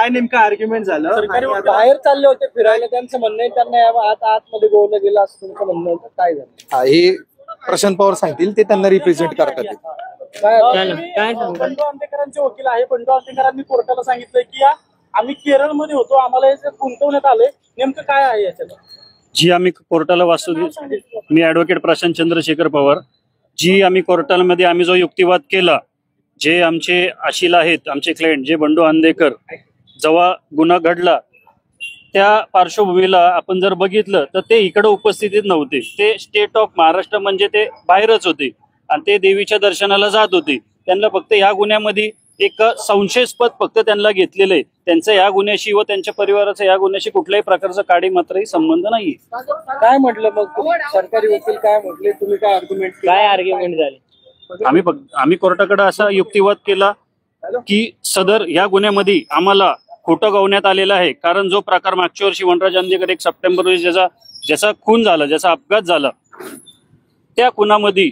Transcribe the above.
काय नेमकं आर्ग्युमेंट झालं? बाहेर चालले होते फिरायला, त्यांचं म्हणणं आहे त्यांना आतमध्ये गोवलं गेलं असं तुमचं म्हणणं होतं, काय झालं? हे प्रशांत पवार सांगतील, ते त्यांना रिप्रेझेंट करतात. बंडू आंबेकरांचे वकील आहे. बंडू आंबेकरांनी कोर्टाला सांगितलं की आम्ही केरळमध्ये होतो, आम्हाला हे गुंतवण्यात आले, नेमकं काय आहे याच्यात? जी आम्ही कोर्टाला मी ऍडव्होकेट प्रशांत चंद्रशेखर पवार, जी आम्ही कोर्टामध्ये आम्ही जो युक्तिवाद केला, जे आमचे अशील आहेत, आमचे क्लायंट जे बंडू आंदेकर, जेव्हा गुन्हा घडला त्या पार्श्वभूमीला आपण जर बघितलं तर ते इकडे उपस्थितीत नव्हते. ते स्टेट ऑफ महाराष्ट्र म्हणजे ते बाहेरच होते आणि ते देवीच्या दर्शनाला जात होते. त्यांना फक्त या गुन्ह्यामध्ये एक संशयास्पद फक्त त्यांना घेतलेलं आहे. त्यांचा या गुन्ह्याशी व त्यांच्या परिवाराचा या गुन्ह्याशी कुठल्याही प्रकारचा काडी मात्रही संबंध नाही. काय म्हटलं मग सरकारी वकील, काय म्हटले तुम्ही, काय आर्ग्युमेंट झाले? आम्ही कोर्टाकडे असा युक्तिवाद केला की सदर या गुन्ह्यामध्ये आम्हाला खोटं गवण्यात आलेलं आहे. कारण जो प्रकार मागच्या वर्षी वनराज आंदेकर 1 सप्टेंबर रोजी ज्याचा खून झाला, ज्याचा अपघात झाला, त्या खुनामध्ये